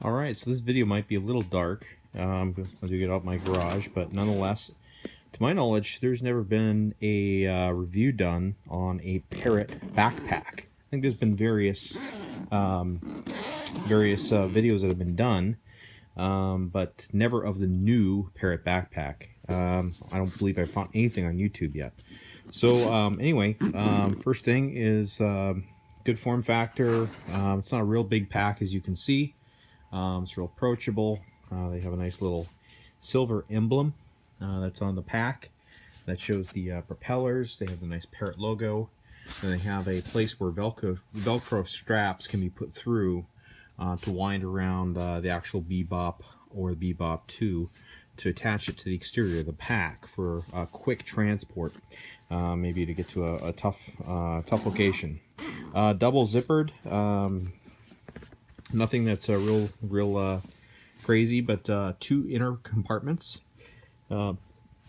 Alright, so this video might be a little dark. I'm going to get out my garage, but nonetheless, to my knowledge, there's never been a review done on a Parrot backpack. I think there's been various videos that have been done, but never of the new Parrot backpack. I don't believe I found anything on YouTube yet. So anyway, first thing is good form factor. It's not a real big pack, as you can see. It's real approachable. They have a nice little silver emblem that's on the pack that shows the propellers. They have the nice Parrot logo. And they have a place where Velcro straps can be put through to wind around the actual Bebop or the Bebop 2 to attach it to the exterior of the pack for quick transport, maybe to get to a tough location. Double zippered. Nothing that's real crazy, but two inner compartments.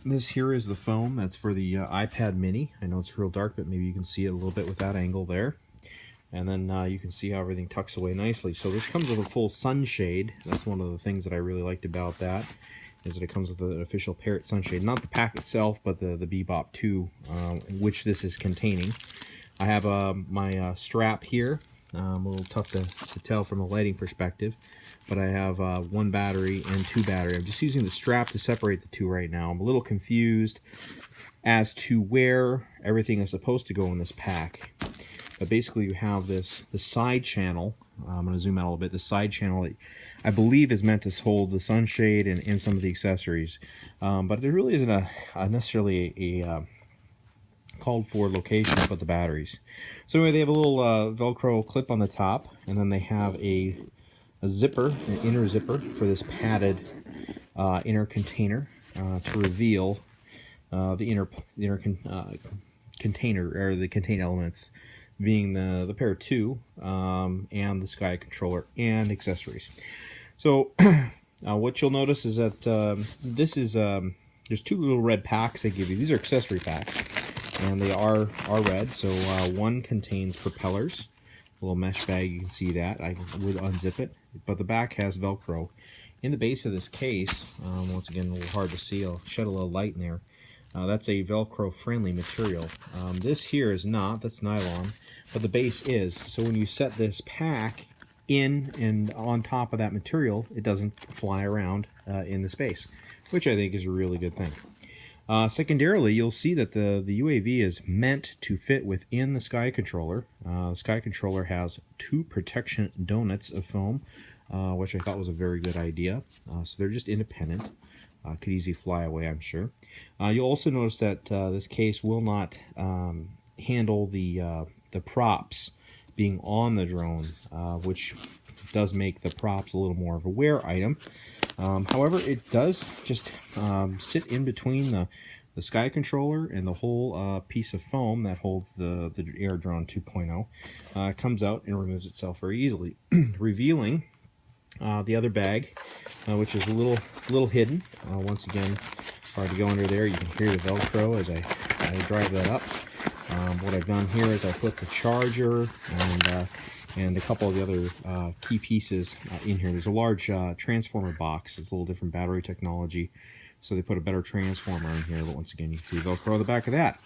This here is the foam that's for the iPad mini. I know it's real dark, but maybe you can see it a little bit with that angle there. And then you can see how everything tucks away nicely. So this comes with a full sunshade. That's one of the things that I really liked about that, is that it comes with an official Parrot sunshade. Not the pack itself, but the Bebop 2, which this is containing. I have my strap here. A little tough to tell from a lighting perspective, but I have one battery and two battery. I'm just using the strap to separate the two right now. I'm a little confused as to where everything is supposed to go in this pack. But basically you have the side channel. I'm going to zoom out a little bit. The side channel that I believe is meant to hold the sunshade and some of the accessories. But there really isn't necessarily a called for location to put the batteries. So anyway, they have a little Velcro clip on the top, and then they have a zipper, an inner zipper for this padded inner container to reveal the inner container, or the contain elements, being the Parrot 2 and the Sky controller and accessories. So what you'll notice is that this is there's two little red packs they give you. These are accessory packs, and they are red. So one contains propellers, a little mesh bag. You can see that. I would unzip it, but the back has Velcro. In the base of this case, once again, a little hard to see. I'll shed a little light in there. That's a Velcro friendly material. This here is not. That's nylon, but the base is. So when you set this pack in and on top of that material, it doesn't fly around in the space, which I think is a really good thing. Secondarily, you'll see that the UAV is meant to fit within the Sky controller. The Sky controller has two protection donuts of foam, which I thought was a very good idea. So they're just independent. Could easily fly away, I'm sure. You'll also notice that this case will not handle the props being on the drone, which does make the props a little more of a wear item. However, it does just sit in between the Sky controller and the whole piece of foam that holds the Air Drone 2.0. Comes out and removes itself very easily, revealing the other bag, which is a little hidden. Once again, hard to go under there. You can hear the Velcro as I drive that up. What I've done here is I put the charger and a couple of the other key pieces in here. There's a large transformer box. It's a little different battery technology, so they put a better transformer in here. But once again, you can see Velcro on the back of that.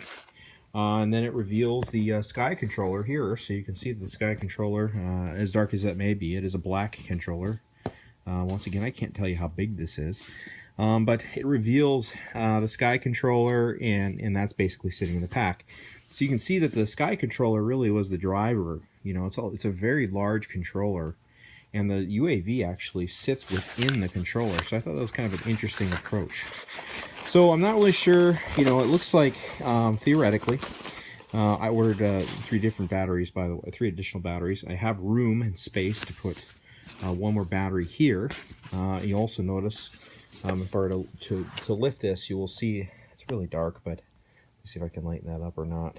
And then it reveals the Sky controller here, so you can see the Sky controller, as dark as that may be, it is a black controller. Once again, I can't tell you how big this is, but it reveals the Sky controller, and that's basically sitting in the pack. So you can see that the Sky controller really was the driver. You know, it's a very large controller, and the UAV actually sits within the controller. So I thought that was kind of an interesting approach. So I'm not really sure. You know, it looks like theoretically, I ordered 3 different batteries, by the way, 3 additional batteries. I have room and space to put one more battery here. You also notice, if I were to lift this, you will see it's really dark, but let's see if I can lighten that up or not.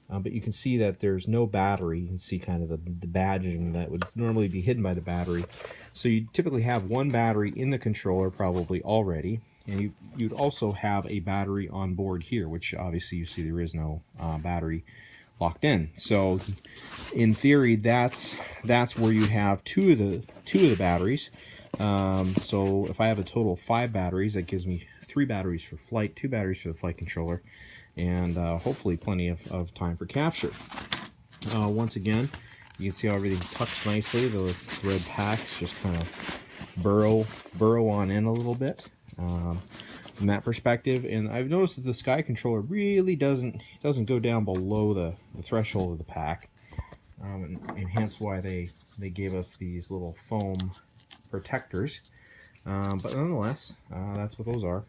But you can see that there's no battery. You can see kind of the badging that would normally be hidden by the battery. So you typically have one battery in the controller probably already, and you'd also have a battery on board here, which obviously you see there is no battery locked in. So in theory, that's where you have two of the batteries. So if I have a total of 5 batteries, that gives me 3 batteries for flight, 2 batteries for the flight controller, and hopefully plenty of time for capture. Once again, you can see how everything tucks nicely. The thread packs just kind of burrow on in a little bit from that perspective. And I've noticed that the Sky controller really doesn't go down below the threshold of the pack, and hence why they gave us these little foam protectors. But nonetheless, that's what those are.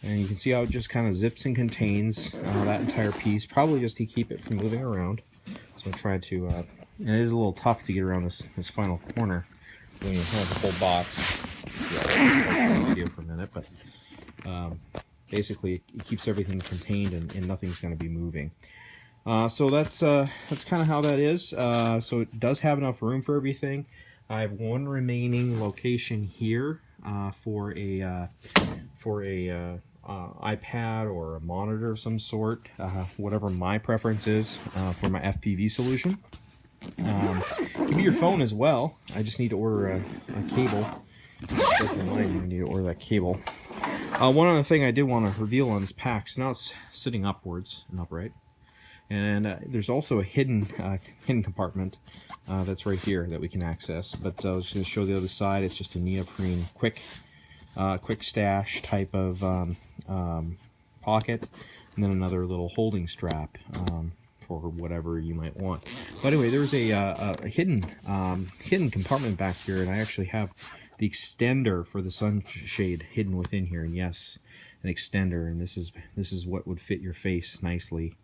And you can see how it just kind of zips and contains that entire piece, probably just to keep it from moving around. So I tried to, and it is a little tough to get around this final corner when you have the whole box. Yeah, I'll video for a minute, but basically it keeps everything contained and nothing's going to be moving. So that's kind of how that is. So it does have enough room for everything. I have one remaining location here for a iPad or a monitor of some sort, whatever my preference is for my FPV solution. It can be your phone as well. I just need to order a cable. Just remind you, I need to order that cable. One other thing I did want to reveal on this pack, so now it's sitting upwards and upright. And there's also a hidden compartment that's right here that we can access. But I was going to show the other side. It's just a neoprene quick stash type of pocket, and then another little holding strap for whatever you might want. But anyway, there's a hidden compartment back here, and I actually have the extender for the sunshade hidden within here. And yes, an extender, and this is what would fit your face nicely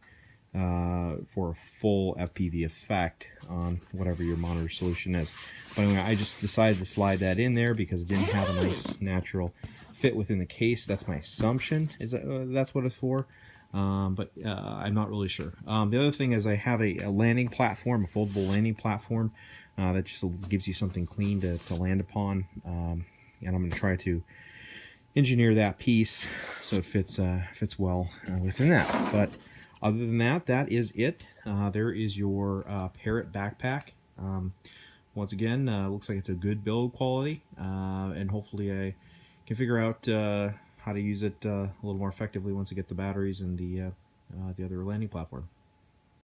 for a full FPV effect on whatever your monitor solution is. But anyway, I just decided to slide that in there because it didn't have a nice natural fit within the case. That's my assumption, is that that's what it's for. But I'm not really sure. The other thing is I have a landing platform, a foldable landing platform that just gives you something clean to land upon. And I'm going to try to engineer that piece so it fits well within that. But other than that, that is it. There is your Parrot backpack. Once again, looks like it's a good build quality, and hopefully I can figure out how to use it a little more effectively once I get the batteries and the other landing platform.